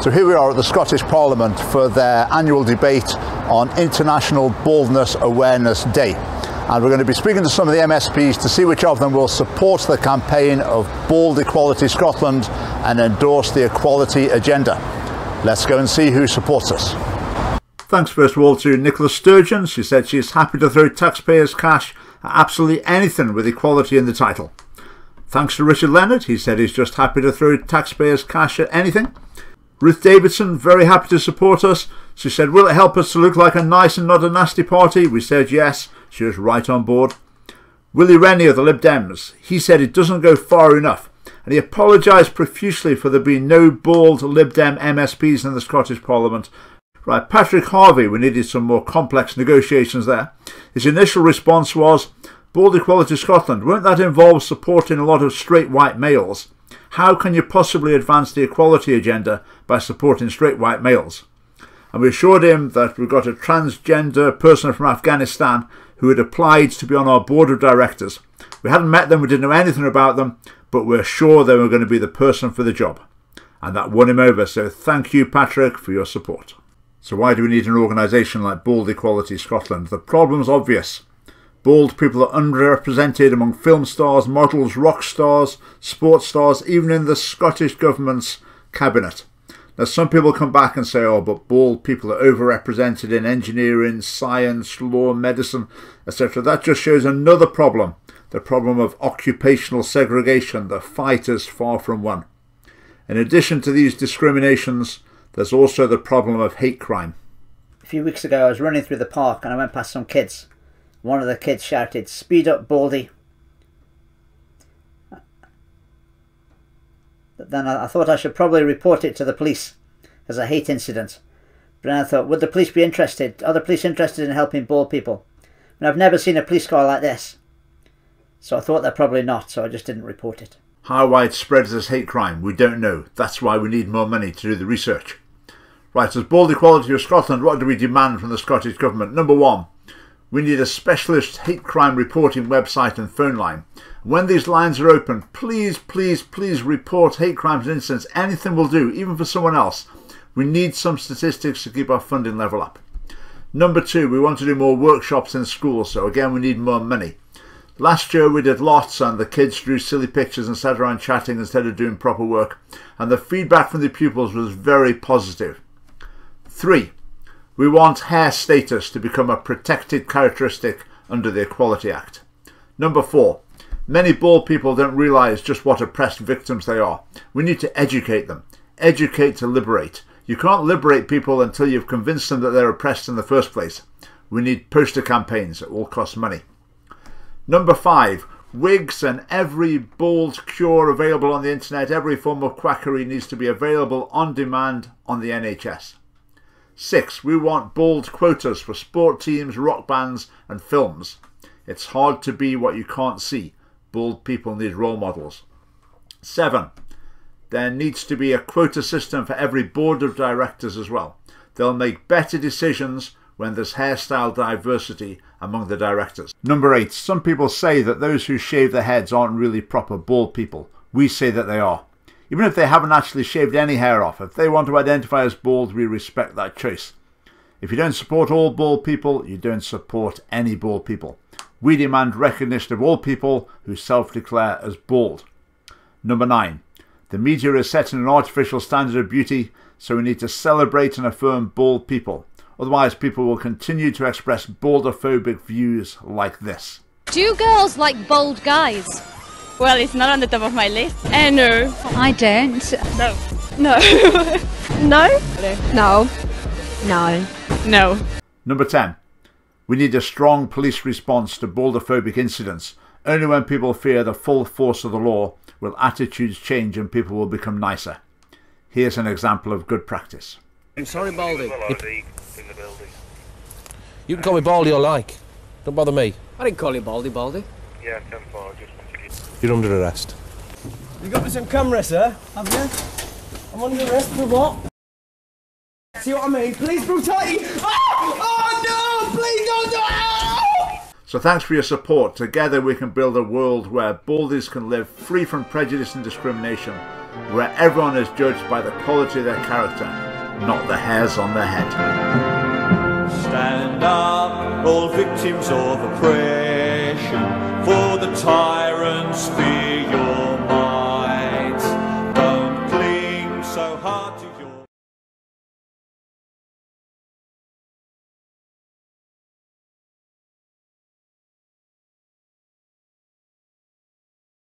So here we are at the Scottish Parliament for their annual debate on International Baldness Awareness Day. And we're going to be speaking to some of the MSPs to see which of them will support the campaign of Bald Equality Scotland and endorse the equality agenda. Let's go and see who supports us. Thanks first of all to Nicola Sturgeon. She said she is happy to throw taxpayers' cash at absolutely anything with equality in the title. Thanks to Richard Leonard. He said he's just happy to throw taxpayers' cash at anything. Ruth Davidson, very happy to support us. She said, will it help us to look like a nice and not a nasty party? We said yes. She was right on board. Willie Rennie of the Lib Dems, he said it doesn't go far enough, and he apologised profusely for there being no bald Lib Dem MSPs in the Scottish Parliament. Right, Patrick Harvey, we needed some more complex negotiations there. His initial response was, Bald Equality Scotland, won't that involve supporting a lot of straight white males? How can you possibly advance the equality agenda by supporting straight white males? And we assured him that we've got a transgender person from Afghanistan who had applied to be on our board of directors. We hadn't met them, we didn't know anything about them, but we're sure they were going to be the person for the job. And that won him over, so thank you, Patrick, for your support. So why do we need an organisation like Bald Equality Scotland? The problem's obvious. Bald people are underrepresented among film stars, models, rock stars, sports stars, even in the Scottish Government's cabinet. Now some people come back and say, oh, but bald people are overrepresented in engineering, science, law, medicine, etc. That just shows another problem, the problem of occupational segregation. The fight is far from won. In addition to these discriminations, there's also the problem of hate crime. A few weeks ago I was running through the park and I went past some kids. One of the kids shouted, "Speed up, Baldy." But then I thought I should probably report it to the police as a hate incident. But then I thought, would the police be interested? Are the police interested in helping bald people? And I've never seen a police car like this. So I thought they're probably not, so I just didn't report it. How widespread is this hate crime? We don't know. That's why we need more money to do the research. Right, as Bald Equality of Scotland, what do we demand from the Scottish Government? Number one, we need a specialist hate crime reporting website and phone line. When these lines are open, please, please, please report hate crimes and incidents. Anything will do, even for someone else. We need some statistics to keep our funding level up. Number two, we want to do more workshops in schools, so again we need more money. Last year we did lots and the kids drew silly pictures and sat around chatting instead of doing proper work, and the feedback from the pupils was very positive. Three, we want hair status to become a protected characteristic under the Equality Act. Number four, many bald people don't realise just what oppressed victims they are. We need to educate them. Educate to liberate. You can't liberate people until you've convinced them that they're oppressed in the first place. We need poster campaigns that will cost money. Number five, wigs and every bald cure available on the internet, every form of quackery needs to be available on demand on the NHS. 6. We want bald quotas for sport teams, rock bands and films. It's hard to be what you can't see. Bald people need role models. 7. There needs to be a quota system for every board of directors as well. They'll make better decisions when there's hairstyle diversity among the directors. Number 8. Some people say that those who shave their heads aren't really proper bald people. We say that they are. Even if they haven't actually shaved any hair off, if they want to identify as bald, we respect that choice. If you don't support all bald people, you don't support any bald people. We demand recognition of all people who self-declare as bald. Number 9. The media is setting an artificial standard of beauty, so we need to celebrate and affirm bald people. Otherwise, people will continue to express baldophobic views like this. Do girls like bald guys? Well, it's not on the top of my list. No. I don't. No. No. No? No. No. No. Number 10. We need a strong police response to baldophobic incidents. Only when people fear the full force of the law will attitudes change and people will become nicer. Here's an example of good practice. I'm sorry, Baldy. You can call me Baldy or like. Don't bother me. I didn't call you Baldy, Baldy. Yeah, 10-4, just... You're under arrest. You got me some camera, sir, have you? I'm under arrest for what? See what I mean? Police brutality! Oh! Oh no! Please don't do it! So thanks for your support. Together we can build a world where baldies can live free from prejudice and discrimination, where everyone is judged by the quality of their character, not the hairs on their head. Stand up, all victims of oppression, for the tyrant's fear.